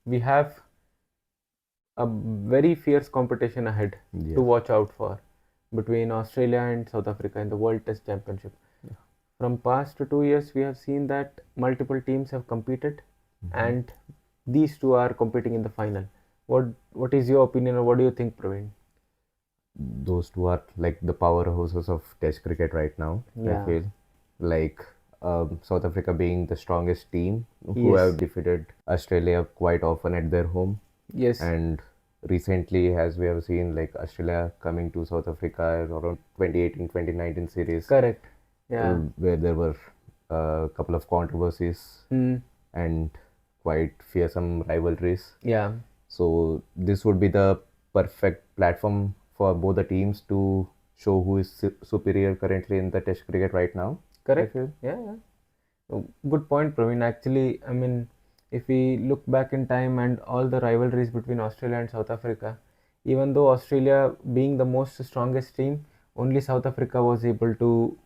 we have a very fierce competition ahead to Yes. watch out for between Australia and South Africa in the World Test Championship. From past 2 years, we have seen that multiple teams have competed, and these two are competing in the final. What is your opinion, or what do you think, Praveen? Those two are like the powerhouses of Test cricket right now. I Yeah. feel like South Africa being the strongest team who Yes. have defeated Australia quite often at their home, Yes. and recently, as we have seen, like Australia coming to South Africa around 2018-2019 series, Correct. Yeah. where there were a couple of controversies Hmm. and quite fearsome rivalries. Yeah. So this would be the perfect platform for both the teams to show who is superior currently in the Test cricket right now. I Correct. feel. Yeah. Yeah. Good point, Praveen. Actually, I mean, if we look back in time and all the rivalries between Australia and South Africa, even though Australia being the most strongest team, only South Africa was able to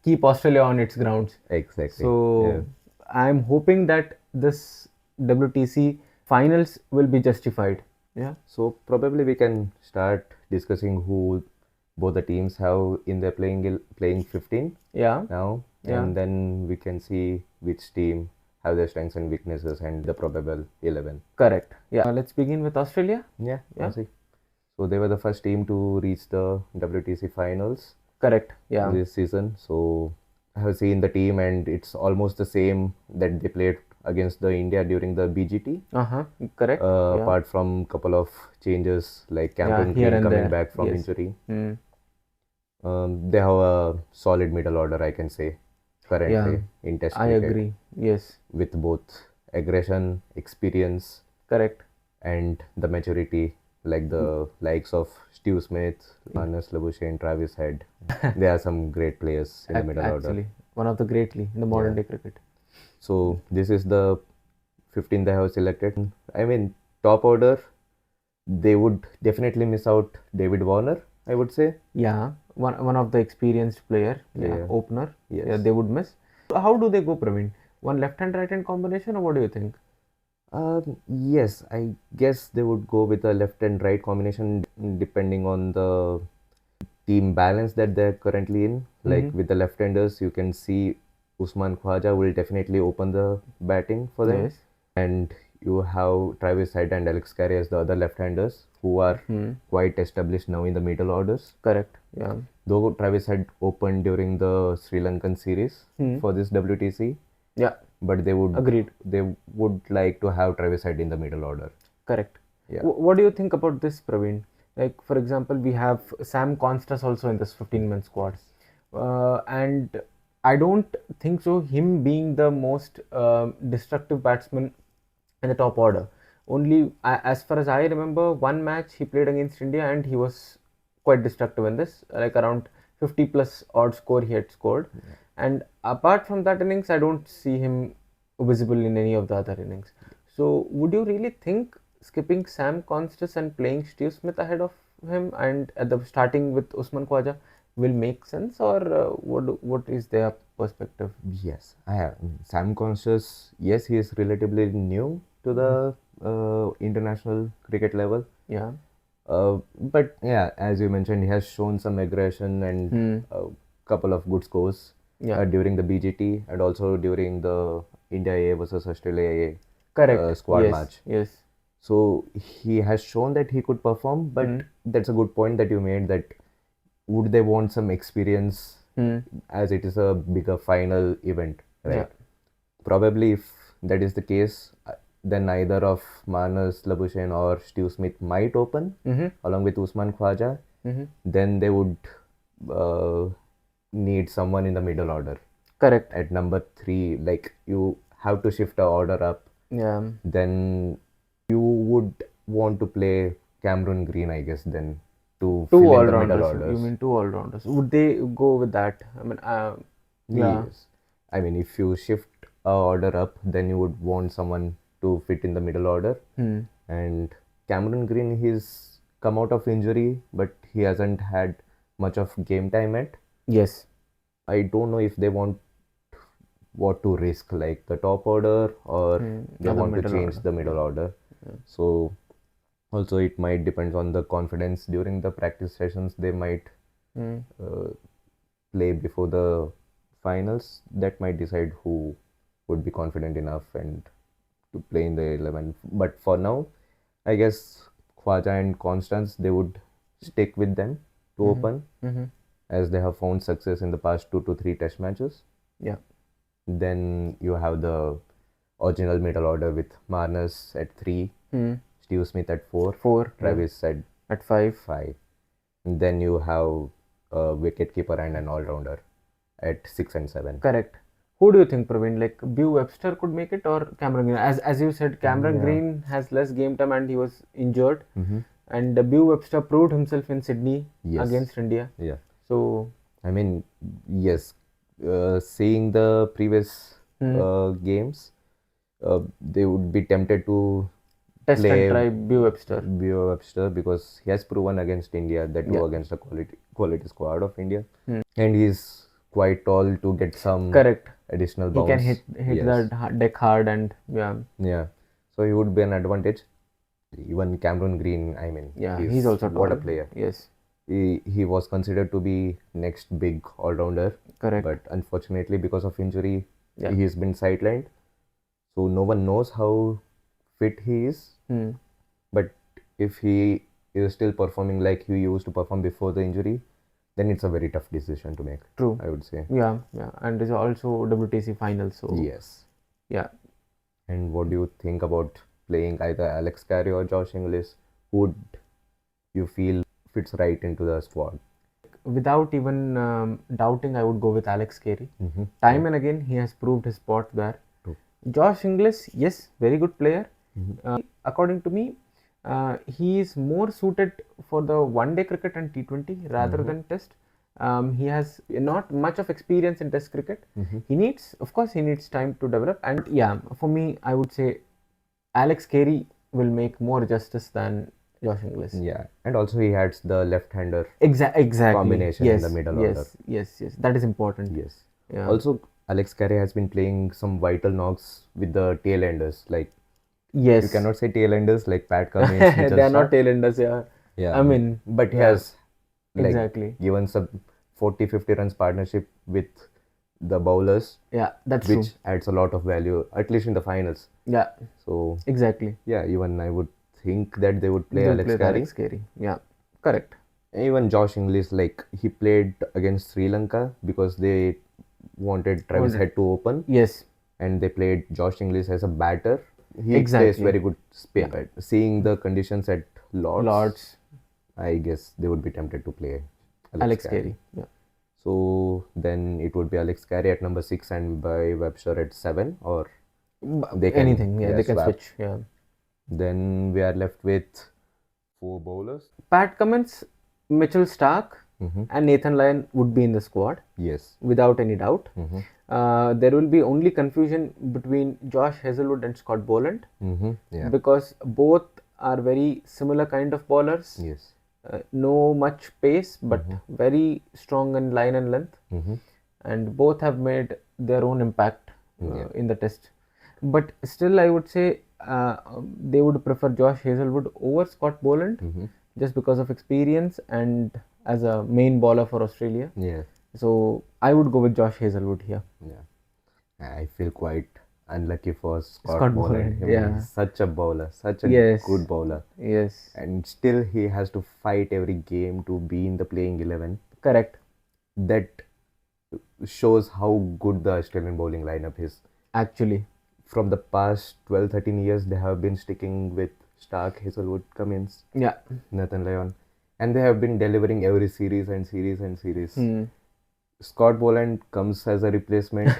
keep Australia on its grounds. Exactly. Yeah. So I'm hoping that this WTC finals will be justified. Yeah. So probably we can start discussing who both the teams have in their playing 15 Yeah. now, Yeah. and then we can see which team have their strengths and weaknesses and the probable 11. Correct. Yeah. Let's begin with Australia. Yeah. Yeah. See. So they were the first team to reach the WTC finals Correct. Yeah. this season. So I have seen the team, and it's almost the same that they played against the India during the BGT. Uh-huh. Correct. Yeah. Apart from couple of changes like Yeah. Cameron Here Green and coming there. back from Yes. injury, Mm. they have a solid middle order, I can say, Yeah. currently in Test I cricket, agree. Yes. with both aggression, experience, Correct. and the maturity, like the likes of Steve Smith, Marnus Labuschagne, Travis Head. They are some great players in the middle order. Actually, one of the greatly in the modern Yeah. day cricket. So this is the 15 they have selected. I mean, top order, they would definitely miss out David Warner, I would say. Yeah, one of the experienced player. Yeah, Yeah. opener. Yes. Yeah, they would miss. How do they go, Praveen? One left hand, right hand combination, or what do you think? Yes, I guess they would go with a left and right combination depending on the team balance that they're currently in. Like with the left-handers, you can see Usman Khwaja will definitely open the batting for them. Yes. And you have Travis Head and Alex Carey as the other left-handers who are quite established now in the middle orders. Correct. Yeah. Though Travis had opened during the Sri Lankan series for this WTC, Yeah. but Agreed. they would like to have Travis Head in the middle order. Correct. Yeah. What do you think about this, Praveen? Like, for example, we have Sam Constas also in this 15-man squad. And I don't think so, him being the most destructive batsman in the top order. Only, as far as I remember, one match he played against India and he was quite destructive in this, like around 50 plus odd score he had scored. And apart from that innings, I don't see him visible in any of the other innings. So, would you really think skipping Sam Constas and playing Steve Smith ahead of him and at the starting with Usman Khwaja will make sense, or what is their perspective? Yes, I have. Sam Conscious, yes, he is relatively new to the international cricket level. Yeah. But yeah, as you mentioned, he has shown some aggression and a couple of good scores Yeah. during the BGT and also during the India A versus Australia A Correct. squad Yes. match. Yes. So he has shown that he could perform, but that's a good point that you made, that would they want some experience as it is a bigger final event, right? Yeah. Probably if that is the case, then either of Marnus Labuschagne or Steve Smith might open along with Usman Khwaja. Then they would need someone in the middle order. Correct. At number 3, like you have to shift the order up. Yeah. Then you would want to play Cameron Green, I guess, then to Two fill all in the middle rounders. You orders. mean two all rounders? Would they go with that? I mean, yeah. Yes. I mean, if you shift a order up, then you would want someone to fit in the middle order. And Cameron Green, he's come out of injury, but he hasn't had much of game time yet. Yes. I don't know if they want what to risk, like the top order, or they or the want to middle change order. the middle order. So also it might depend on the confidence during the practice sessions. They might uh, play before the finals. That might decide who would be confident enough and to play in the 11. But for now, I guess Khwaja and Constance, they would stick with them to open, as they have found success in the past 2 to 3 test matches. Yeah. Then you have the original middle order with Marnus at 3, Steve Smith at 4, Travis at 5. 5. And then you have a wicketkeeper and an all-rounder at 6 and 7. Correct. Who do you think, Praveen? Like Bew Webster could make it, or Cameron Green? As you said, Cameron Green has less game time and he was injured. And Bew Webster proved himself in Sydney against India. Yeah. So I mean, yes, seeing the previous games, they would be tempted to test play and try Bew Webster. because he has proven against India that too against the quality squad of India, and he's quite tall to get some additional bounce. He can hit that deck hard and yeah. So he would be an advantage. Even Cameron Green, I mean, he's also tall. What a player. Yes. He was considered to be next big all-rounder. Correct. But unfortunately, because of injury, he's been sidelined. So no one knows how fit he is. But if he is still performing like he used to perform before the injury, then it's a very tough decision to make. True. I would say. Yeah. And it's also WTC final. So yes. Yeah. And what do you think about playing either Alex Carey or Josh Inglis? Who would you feel fits right into the squad? Without even doubting, I would go with Alex Carey. Time and again, he has proved his spot there. True. Josh Inglis, yes, very good player. According to me, he is more suited for the one-day cricket and T20 rather than Test. He has not much of experience in Test cricket. He needs time to develop. And yeah, for me, I would say Alex Carey will make more justice than Josh Inglis. Yeah, and also he adds the left-hander exactly combination in the middle order. Yes, that is important. Yes. Yeah. Also, Alex Carey has been playing some vital knocks with the tail-enders. Like, yes, you cannot say tail-enders like Pat Cummins. They are not tail-enders, yeah. I mean, but he has given some 40-50 runs partnership with the bowlers. Yeah, that's which adds a lot of value, at least in the finals. Yeah. So exactly. Yeah, even I would think that they would play Alex Carey. Yeah, correct. Even Josh Inglis, like he played against Sri Lanka because they wanted Travis Head to open. Yes. And they played Josh Inglis as a batter. He plays very good spin. Yeah. Seeing the conditions at Lords, I guess they would be tempted to play Alex Carey. Yeah. So then it would be Alex Carey at number 6 and by Webster at 7, or they can anything. Yeah, they can swap. Switch. Yeah. Then we are left with 4 bowlers. Pat Cummins, Mitchell Starc, and Nathan Lyon would be in the squad. Yes. Without any doubt. There will be only confusion between Josh Hazelwood and Scott Boland. Yeah. Because both are very similar kind of bowlers. Yes. No much pace, but very strong in line and length. And both have made their own impact in the test. But still, I would say they would prefer Josh Hazelwood over Scott Boland just because of experience and as a main bowler for Australia. Yeah. So I would go with Josh Hazelwood here. Yeah. I feel quite unlucky for Scott Boland. Yeah. He's such a bowler, such a good bowler. Yes. And still he has to fight every game to be in the playing 11. Correct. That shows how good the Australian bowling lineup is. Actually. From the past 12-13 years, they have been sticking with Starc, Hazelwood, Cummins, Nathan Lyon. And they have been delivering every series. Scott Boland comes as a replacement.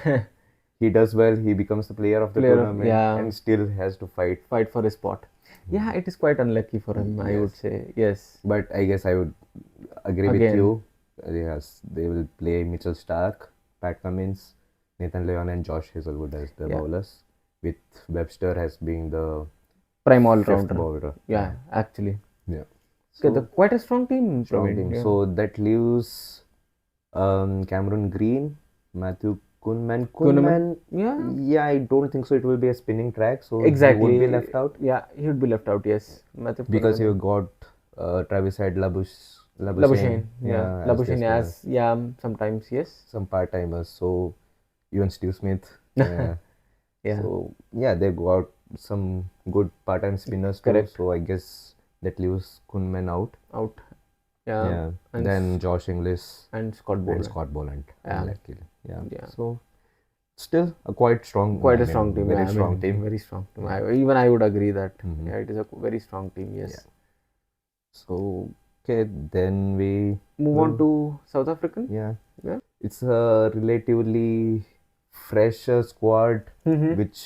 He does well. He becomes the player of the tournament and still has to fight for his spot. Yeah, it is quite unlucky for him, I would say. Yes. But I guess I would agree with you. Yes, they will play Mitchell Starc, Pat Cummins, Nathan Lyon and Josh Hazelwood as the bowlers, with Webster as being the prime all-rounder bowler. Yeah, actually. Yeah. So quite a strong team. Yeah. So that leaves Cameron Green, Matthew Kunman, Yeah, yeah, I don't think so. It will be a spinning track, so he would be exactly. left out Yeah, he would be left out. Yes, Matthew because Kunman. you got Travis Head, Labuschagne, Labuschagne, yeah, yeah, as their Labuschagne spinners, as yeah, sometimes yes. some part-timers. So even Steve Smith, yeah. Yeah, So yeah, they got some good part-time spinners too. correct. So I guess that leaves Kunman out. Out. Yeah, Yeah. and Then Josh Inglis Scott and Boland. Scott Boland, Yeah, unluckily. Yeah. yeah. So still a quite strong, Quite I a strong mean, team. very Yeah, I strong mean, team. very strong team. Yeah. Even I would agree that. Mhm. Yeah, it is a very strong team. Yeah. Yes. So okay, then we Move on will, to South African. yeah. Yeah. It's a relatively fresher squad, Mm-hmm. which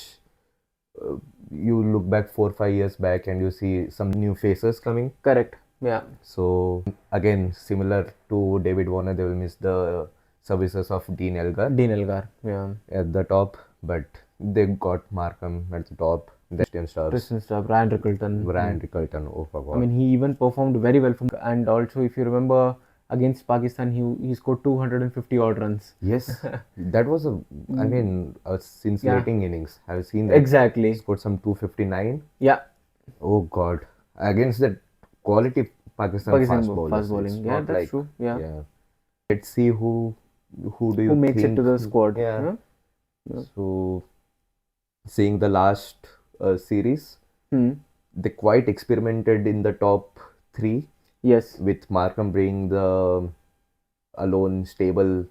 uh, you look back 4 5 years back and you see some new faces coming. Correct. Yeah. So again, similar to David Warner, they will miss the services of Dean Elgar Dean Elgar. Yeah. at the top, but they got Markham at the top. The Christian Stubbs, Tristan Stubb, Ryan Rickleton. Brian Rickelton. Oh my I God! mean, he even performed very well from. And also, if you remember, against Pakistan, he scored 250 odd runs. Yes, that was a. I mean, a Yeah. scintillating innings. I've seen that. Exactly. Scored some 259. Yeah. Oh God! Against that quality Pakistan fast bowlers. Fast It's bowling. Yeah, not that's like, true. Yeah. yeah. Let's see who do Who you makes it think? to the squad? Yeah. Yeah. Yeah. So seeing the last series, Hmm. they quite experimented in the top three Yes. with Markham being the alone stable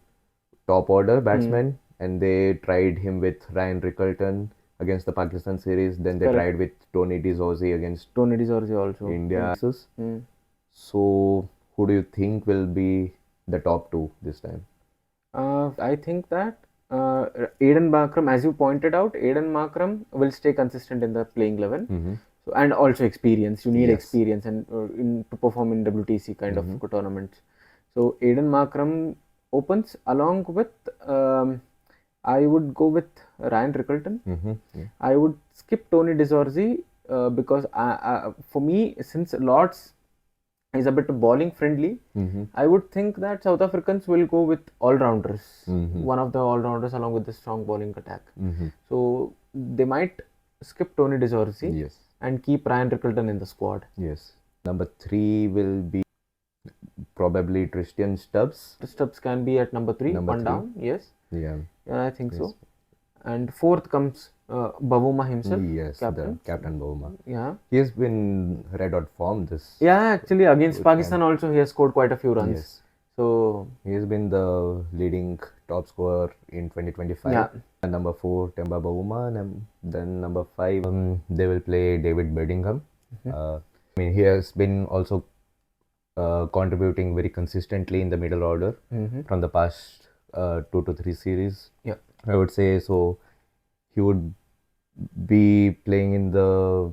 top order batsman, and they tried him with Ryan Rickelton against the Pakistan series. Then they Correct. tried with Tony D'Souza against Tony D'Souza also. India. Hmm. So who do you think will be the top two this time? I think that Aiden Markram, as you pointed out, Aiden Markram will stay consistent in the playing 11. Mm-hmm. So, and also experience. You need Yes. experience and to perform in WTC kind of tournaments. So Aiden Markram opens along with. I would go with Ryan Rickleton. Mm-hmm. Yeah. I would skip Tony D'Souza because for me, since Lords is a bit bowling friendly, Mm-hmm. I would think that South Africans will go with all-rounders, Mm-hmm. one of the all-rounders along with the strong bowling attack. Mm-hmm. So they might skip Tony D'Souza Yes. and keep Ryan Rickleton in the squad. Yes. Number three will be probably Tristan Stubbs. The Stubbs can be at number 3, Number one three. down. Yes, Yeah. yeah, I think Yes. so. And fourth comes Bavuma himself, Yes, captain. the captain Bowma. Yeah, He has been red hot form this. yeah. Actually, against Good Pakistan also he has scored quite a few runs. Yes. So He has been the leading top scorer in 2025. yeah, And number 4, Temba Bavuma. And then number 5, they will play David Bedingham. I mean, he has been also contributing very consistently in the middle order from the past 2 to 3 series. yeah, I would say so. He would be playing in the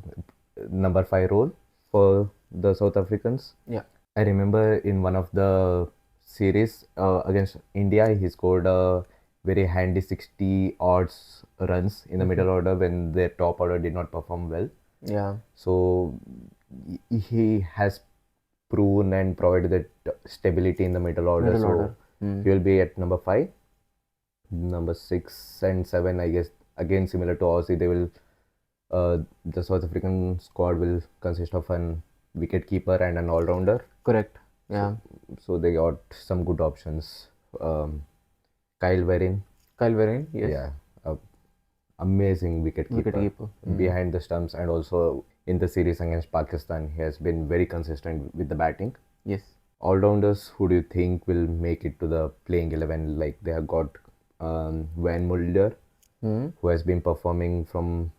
number 5 role for the South Africans. yeah. I remember in one of the series against India, he scored a very handy 60 odds runs in the middle order when their top order did not perform well. Yeah, So he has proven and provided that stability in the middle order. middle So order. he will be at number 5. Number 6 and 7, I guess, again similar to Aussie, they will the South African squad will consist of an wicket keeper and an all-rounder. Correct. Yeah, So they got some good options. Kyle Verin, Kyle Verreynne. Yes, yeah, amazing wicket keeper wicket-keeper. behind the stumps, and also in the series against Pakistan, he has been very consistent with the batting. Yes. All-rounders, who do you think will make it to the playing 11? Like they have got Van Mulder, who has been performing from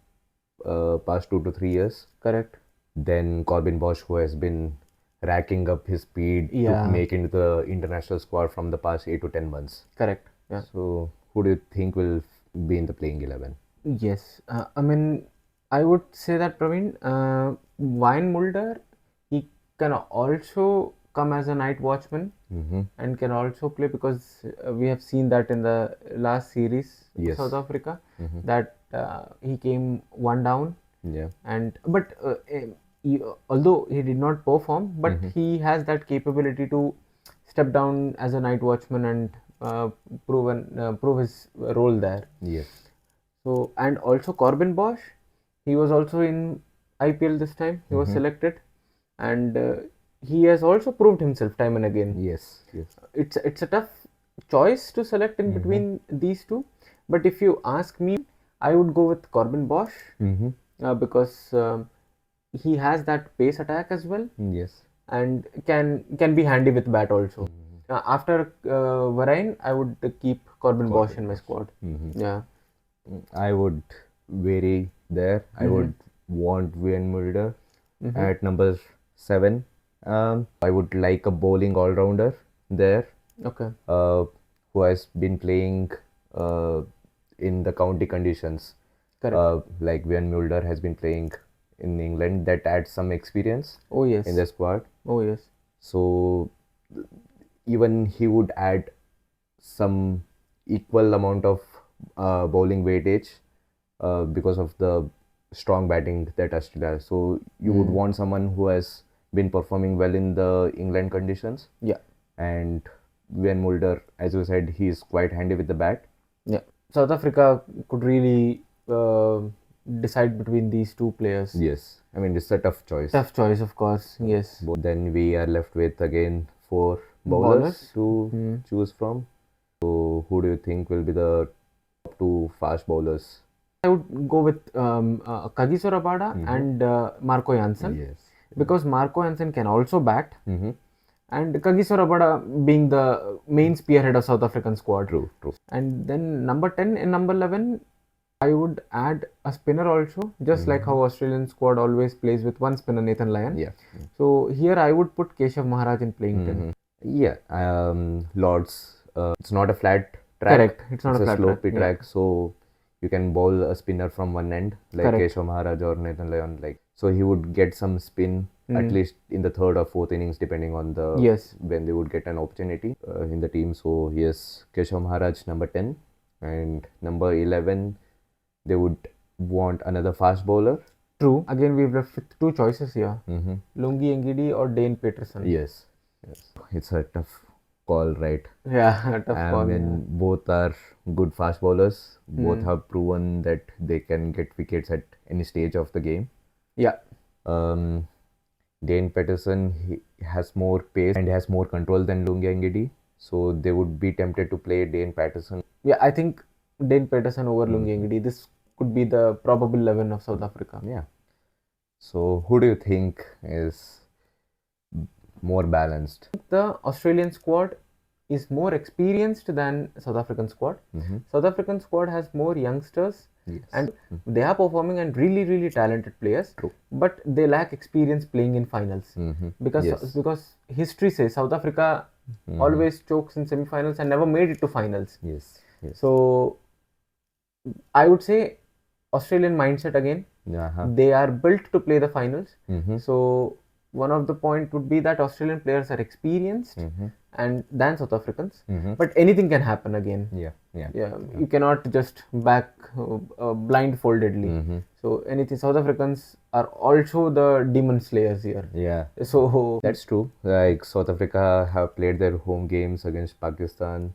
past 2 to 3 years. Correct. Then Corbin Bosch, who has been racking up his speed Yeah. to make into the international squad from the past 8 to 10 months. Correct. Yeah. So who do you think will be in the playing 11? Yes. I mean, I would say that Praveen, Wayne Mulder, he can also come as a night watchman Mm-hmm. and can also play because we have seen that in the last series, Yes. South Africa, Mhm. that he came one down Yeah. and but although he did not perform, but he has that capability to step down as a night watchman and prove his role there. Yes. So, and also Corbin Bosch, he was also in IPL this time. He was selected, and he has also proved himself time and again. Yes. Yes. It's a tough choice to select in between these two, but if you ask me, I would go with Corbin Bosch because he has that pace attack as well, Yes. and can be handy with bat also. After Varane, I would keep Corbin Bosch in my squad. Yeah. I would vary there. I would want Wayne Mulder at number 7. I would like a bowling all-rounder there Okay. who has been playing in the county conditions. Correct. Like Wayne Mulder has been playing in England. That adds some experience Oh yes. in the squad. Oh yes. So even he would add some equal amount of bowling weightage because of the strong batting that Australia has. So you would want someone who has been performing well in the England conditions. Yeah. And Wayne Mulder, as you said, he is quite handy with the bat. Yeah. South Africa could really decide between these two players. Yes, I mean it's a tough choice. Tough choice, of course. Yes. Then we are left with again 4 bowlers to choose from. So who do you think will be the top 2 fast bowlers? I would go with Kagiso Rabada and Marco Jansen. Yes. Because Marco Jansen can also bat, and Kagiso Rabada being the main spearhead of South African squad. True. And then number 10 and number 11, I would add a spinner also, just like how Australian squad always plays with one spinner, Nathan Lyon. Yeah. So here I would put Keshav Maharaj in playing 10. Yeah. Lords. It's not a flat track. Correct. It's not a flat slopey track. track. So you can bowl a spinner from one end, like Keshav Maharaj or Nathan Lyon. So he would get some spin at least in the 3rd or 4th innings, depending on the when they would get an opportunity in the team. So yes, Keshav Maharaj number 10, and number 11 they would want another fast bowler. True. Again, we've left with 2 choices here: Lungi Ngidi or Dane Peterson. Yes. It's a tough call, right? Yeah, a tough call. I mean, both are good fast bowlers. Both have proven that they can get wickets at any stage of the game. Yeah. Dane Peterson, he has more pace and has more control than Lungi Ngidi. So they would be tempted to play Dane Peterson. Yeah, I think Dane Peterson over Lungi Ngidi. This could be the probable 11 of South Africa. Yeah. So who do you think is more balanced? The Australian squad is more experienced than South African squad. South African squad has more youngsters and they are performing and really talented players. True. But they lack experience playing in finals because history says South Africa always chokes in semi-finals and never made it to finals. Yes. So I would say Australian mindset again. They are built to play the finals. So one of the point would be that Australian players are experienced and than South Africans, but anything can happen again. Yeah. You cannot just back blindfoldedly. So anything, South Africans are also the demon slayers here. Yeah. So that's true. Like South Africa have played their home games against Pakistan,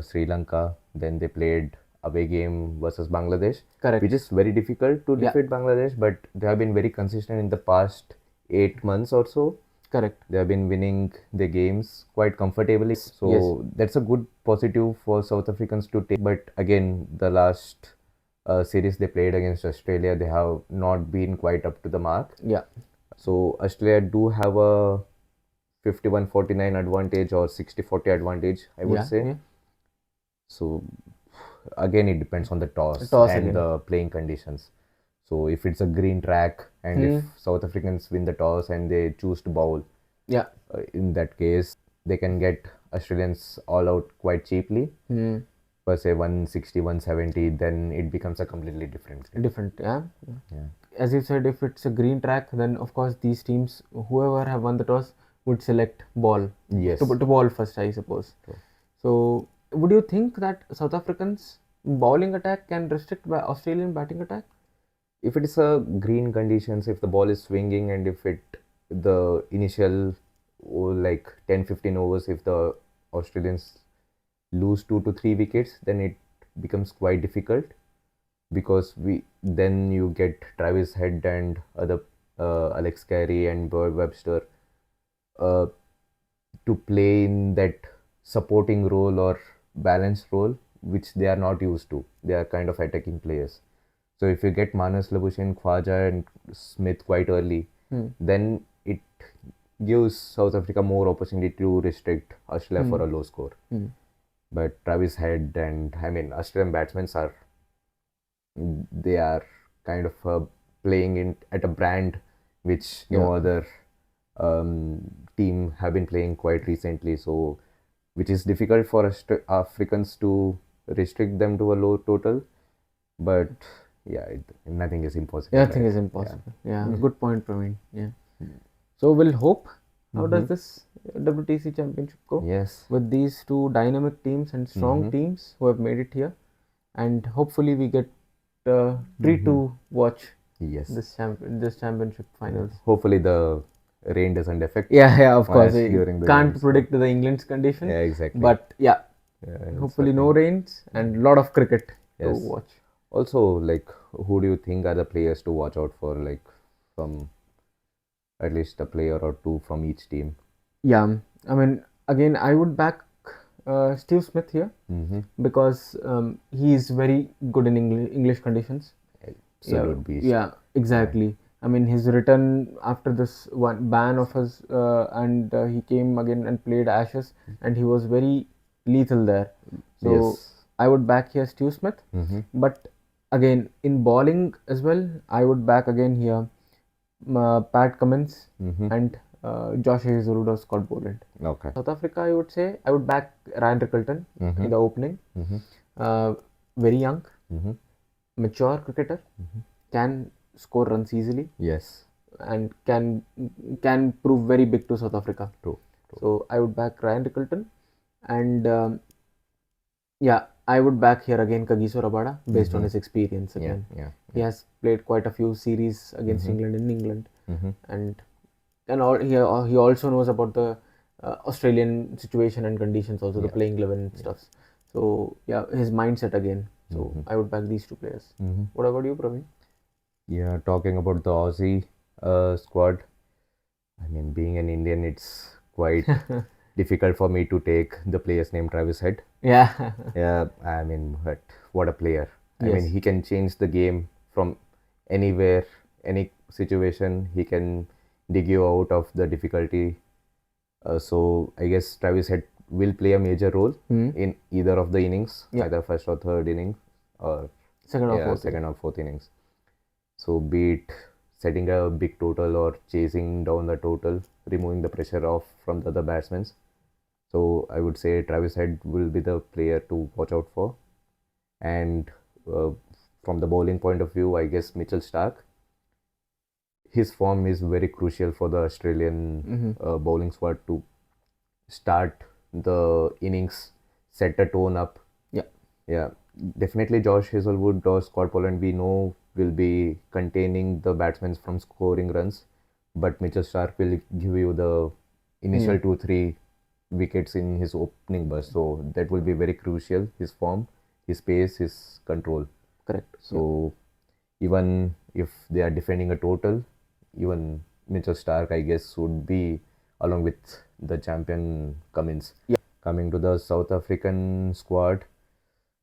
Sri Lanka. Then they played away game versus Bangladesh. Correct. Which is very difficult to defeat Bangladesh, but they have been very consistent in the past 8 months or so. Correct. They have been winning the games quite comfortably. So that's a good positive for South Africans to take. But again, the last series they played against Australia, they have not been quite up to the mark. Yeah. So Australia do have a 51-49 advantage or 60-40 advantage, I would say. Yeah. So again, it depends on the toss and the playing conditions. So if it's a green track and if South Africans win the toss and they choose to bowl, in that case, they can get Australians all out quite cheaply. Per say 160, 170, then it becomes a completely different game. Yeah. As you said, if it's a green track, then of course these teams, whoever have won the toss, would select ball. Yes. To ball first, I suppose. True. So would you think that South Africans bowling attack can restrict by Australian batting attack? If it is a green conditions, if the ball is swinging and if the initial like 10-15 overs, if the Australians lose 2 to 3 wickets, then it becomes quite difficult, because then you get Travis Head and other Alex Carey and Bird Webster uh, to play in that supporting role or balanced role, which they are not used to. They are kind of attacking players. So if you get Manas Labuschagne, Khwaja and Smith quite early, then it gives South Africa more opportunity to restrict Australia for a low score. But Travis Head and Australian batsmen are kind of playing in at a brand which no other team have been playing quite recently. So which is difficult for Africans to restrict them to a low total. But yeah, nothing is impossible. Nothing is impossible. Yeah, good point, Praveen. Yeah. So we'll hope. How does this WTC championship go? Yes. With these two dynamic teams and strong teams who have made it here, and hopefully we get treat to watch Yes. this championship finals. Hopefully the rain doesn't affect. Yeah, of course. during the Can't games, predict the England's condition. Yeah, exactly. But yeah, hopefully no rains and a lot of cricket to Yes. watch. Also, like, who do you think are the players to watch out for, like, from at least a player or two from each team? Yeah, I mean, again, I would back Steve Smith here because he is very good in English conditions. Absolute beast. Yeah, exactly. I mean, his return after this one ban of his, and he came again and played Ashes, and he was very lethal there. So Yes. I would back here Steve Smith. But again, in bowling as well, I would back again here Pat Cummins and Josh Hazlewood or Scott Boland. Okay. South Africa, I would say I would back Ryan Rickelton in the opening. Very young, mature cricketer, can score runs easily. Yes. And can prove very big to South Africa. True. So I would back Ryan Rickelton, and yeah, I would back here again Kagiso Rabada based on his experience again. Yeah. He has played quite a few series against England in England, and he also knows about the Australian situation and conditions, also the playing 11 and stuff. So yeah, his mindset again. So I would back these two players. What about you, Praveen? Yeah, talking about the Aussie squad, I mean, being an Indian, it's quite difficult for me to take the player's name Travis Head. Yeah. Yeah, I mean, but what a player. I Yes. mean, he can change the game from anywhere, any situation. He can dig you out of the difficulty. So I guess Travis Head will play a major role in either of the innings, either first or third inning, or Second or fourth. second or fourth innings. So be it setting a big total or chasing down the total, removing the pressure off from the other batsmen. So I would say Travis Head will be the player to watch out for. And from the bowling point of view, I guess Mitchell Starc. His form is very crucial for the Australian bowling squad to start the innings, set the tone up. Yeah. Definitely Josh Hazlewood or Scott Boland, we know, will be containing the batsmen from scoring runs, but Mitchell Starc will give you the initial 2-3 wickets in his opening burst. So that will be very crucial. His form, his pace, his control. Correct. So even if they are defending a total, even Mitchell Starc, I guess, would be along with the champion Cummins. Coming to the South African squad,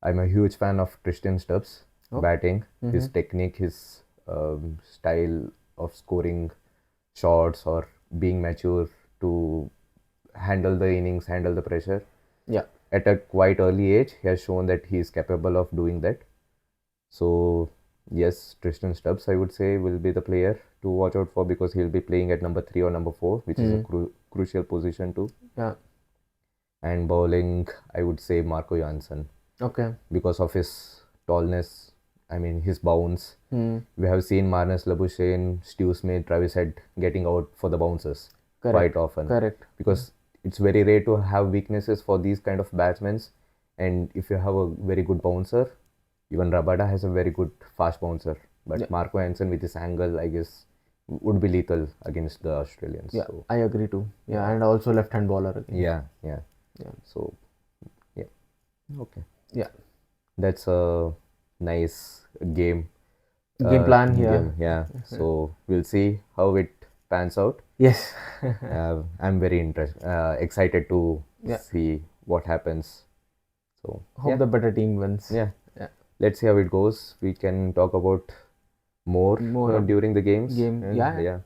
I'm a huge fan of Tristan Stubbs batting. His technique, his style of scoring shots or being mature to handle the innings, handle the pressure. Yeah. At a quite early age, he has shown that he is capable of doing that. So yes, Tristan Stubbs, I would say, will be the player to watch out for, because he'll be playing at number 3 or number 4, which is a crucial position too. Yeah. And bowling, I would say Marco Jansen. Okay. Because of his tallness, I mean, his bounce. We have seen Marnus Labuschagne, Steve Smith, Travis Head getting out for the bounces quite often. Correct. Because it's very rare to have weaknesses for these kind of batsmen. And if you have a very good bouncer, even Rabada has a very good fast bouncer. But Marco Jansen with his angle, I guess, would be lethal against the Australians. Yeah, So, I agree too. Yeah, and also left-hand bowler again. yeah. So, yeah. Okay. Yeah. That's a nice game. Game plan here. Game, yeah. So we'll see how it pans out. Yes. I'm very excited to Yeah. see what happens. So Hope the better team wins. yeah. Yeah. Let's see how it goes. We can talk about more More during the games. game. And Yeah. yeah.